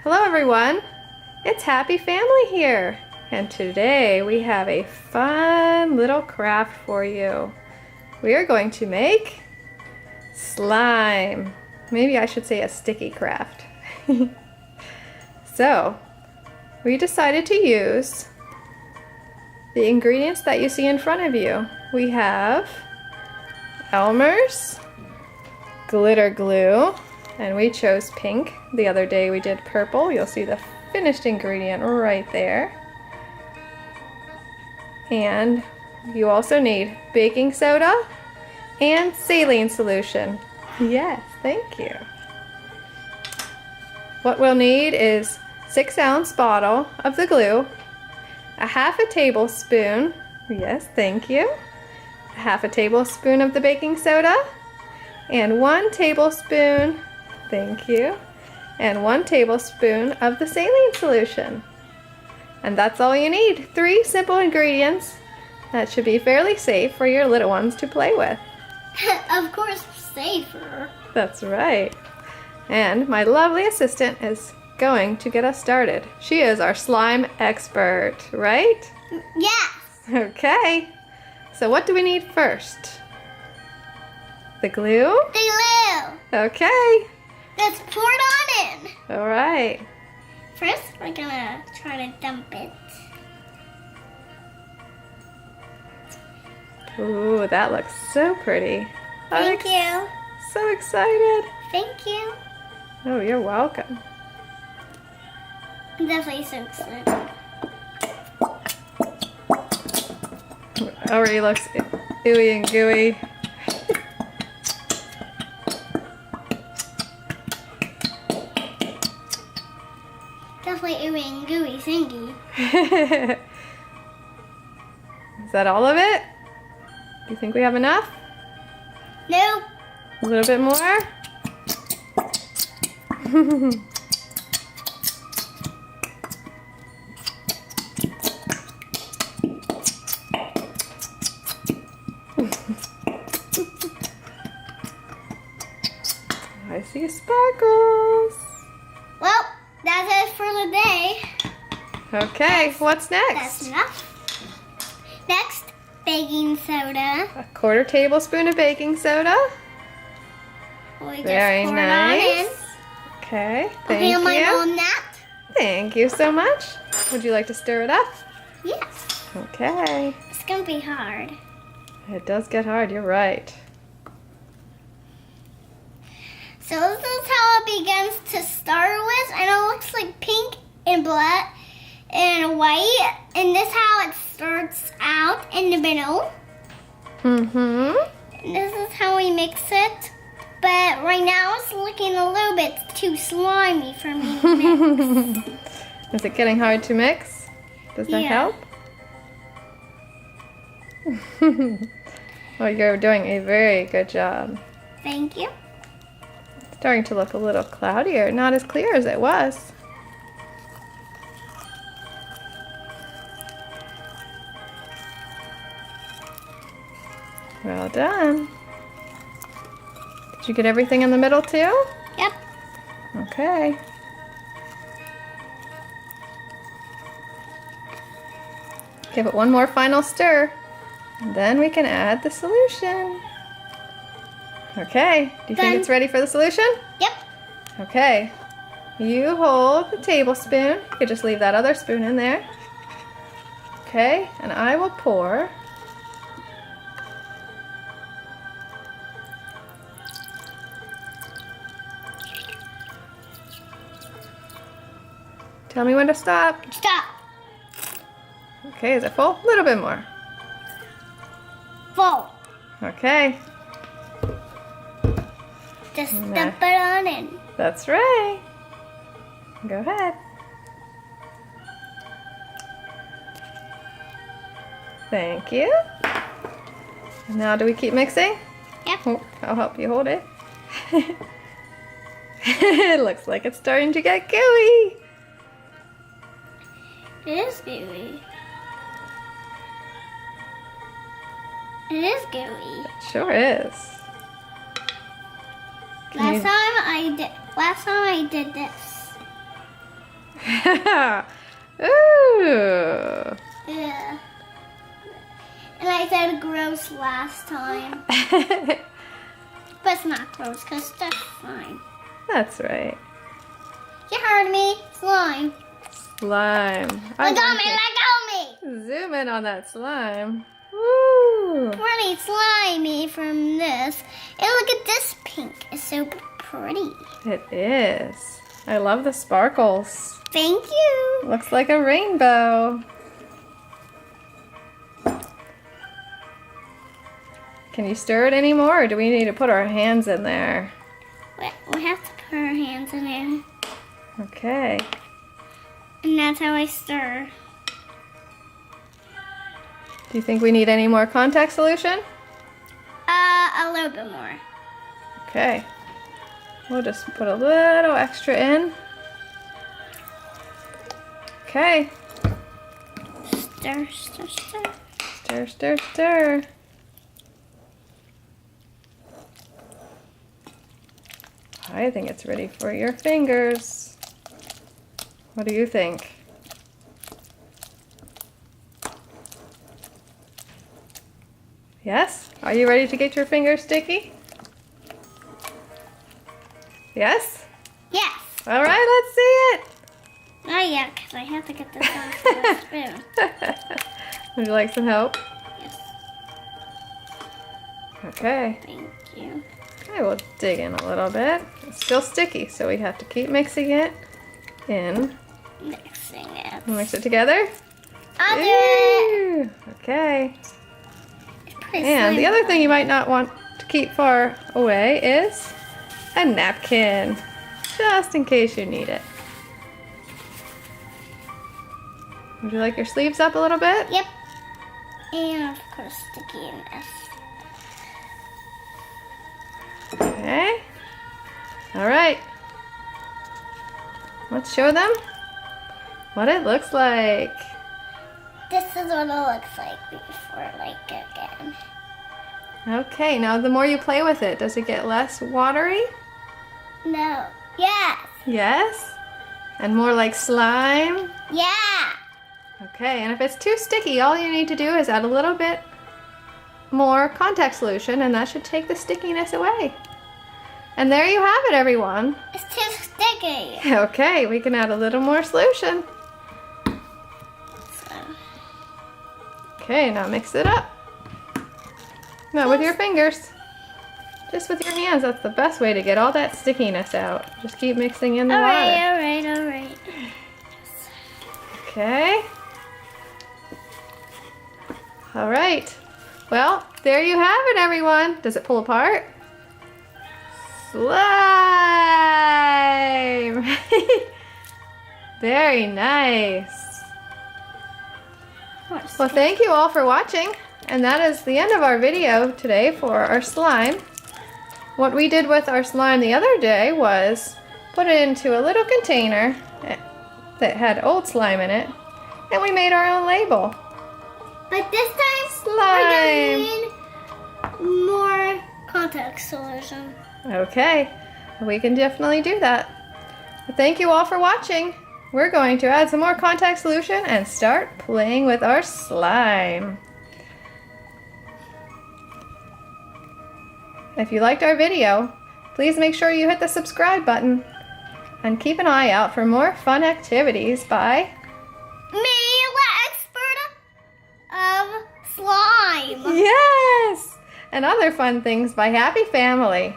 Hello everyone, it's Happy Family here, and today we have a fun little craft for you. We are going to make slime. Maybe I should say a sticky craft. So, we decided to use the ingredients that you see in front of you. We have Elmer's glitter glue, and we chose pink. The other day we did purple. You'll see the finished ingredient right there. And you also need baking soda and saline solution. Yes, thank you. What we'll need is 6-ounce bottle of the glue, a half a tablespoon, yes, thank you, a half a tablespoon of the baking soda, and 1 tablespoon, thank you, and 1 tablespoon of the saline solution. And that's all you need. 3 simple ingredients that should be fairly safe for your little ones to play with. Of course, safer. That's right. And my lovely assistant is going to get us started. She is our slime expert, right? Yes. Okay. So what do we need first? The glue? The glue. Okay. Let's pour it on in. All right. First, we're gonna try to dump it. Ooh, that looks so pretty. Thank you. So excited. Thank you. Oh, you're welcome. I'm definitely so excited. Already looks ooey and gooey. Definitely ooey and gooey thingy. Is that all of it? Do you think we have enough? Nope. A little bit more? I see sparkles. Well, that's it for the day. Okay, what's next? That's enough. Next, baking soda. A 1/4 tablespoon of baking soda. We just Very pour it on in. nice. Okay, Okay, thank am I you. on that? Thank you so much. Would you like to stir it up? Yes. Okay. It's gonna be hard. It does get hard, you're right. So this is how it begins to start with, and it looks like pink and black and white, and this is how it starts out in the middle. Mm-hmm. And this is how we mix it, but right now it's looking a little bit too slimy for me to mix. Is it getting hard to mix? Does that Yeah. help? Well, you're doing a very good job. Thank you. It's starting to look a little cloudier, not as clear as it was. Well done. Did you get everything in the middle too? Yep. Okay. Give it one more final stir, and then we can add the solution. Okay, do you think Done. it's ready for the solution? Yep. Okay, you hold the tablespoon. You could just leave that other spoon in there. Okay, and I will pour. Tell me when to stop. Stop. Okay, is it full? A little bit more. Full. Okay, Just Nah. dump it on in. that's right. Go ahead. Thank you. And now do we keep mixing? Yep. Oh, I'll help you hold it. It looks like it's starting to get gooey. It is gooey. It is gooey. It sure is. Can Last you- time I did this. Ooh. Yeah. And I said gross last time. But it's not gross because that's fine. That's right. You heard me. Slime. Slime. Let go me. Zoom in on that slime. Woo. Pretty slimy from this. And look at this pink. It's so pretty. It is. I love the sparkles. Thank you. Looks like a rainbow. Can you stir it anymore, or do we need to put our hands in there? We have to put our hands in there. Okay. And that's how I stir. Do you think we need any more contact solution? A little bit more. Okay. We'll just put a little extra in. Okay. Stir, stir, stir. Stir, stir, stir. I think it's ready for your fingers. What do you think? Yes? Are you ready to get your fingers sticky? Yes? Yes. All right, let's see it. Not yet, because I have to get this onto the spoon. Would you like some help? Yes. Okay. Thank you. Okay, we'll dig in a little bit. It's still sticky, so we have to keep mixing it in. Mixing it. Mix it together. I'll do it. Ooh, okay. It's pretty And the slimy. other thing you might not want to keep far away is a napkin, just in case you need it. Would you like your sleeves up a little bit? Yep. And of course stickiness. Okay. All right. Let's show them what it looks like. This is what it looks like before like again. Okay, now the more you play with it, does it get less watery? No. Yes. Yes? And more like slime? Yeah. Okay, and if it's too sticky, all you need to do is add a little bit more contact solution, and that should take the stickiness away. And there you have it, everyone. It's too sticky. Okay, we can add a little more solution. So, Okay, now mix it up. Not with your fingers. Just with your hands. That's the best way to get all that stickiness out. Just keep mixing in the water. all right. Okay. All right. Well, there you have it, everyone. Does it pull apart? Slime! Very nice. Well, thank you all for watching. And that is the end of our video today for our slime. What we did with our slime the other day was put it into a little container that had old slime in it, and we made our own label. But this time, Slime. we're gonna need more contact solution. Okay, we can definitely do that. But thank you all for watching. We're going to add some more contact solution and start playing with our slime. If you liked our video, please make sure you hit the subscribe button and keep an eye out for more fun activities by Me, the expert of slime. Yes! And other fun things by Happy Family.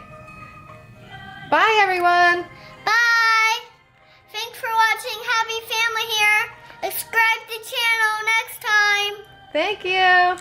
Bye, everyone! Bye. Thanks for watching. Happy Family here. Subscribe to the channel next time. Thank you!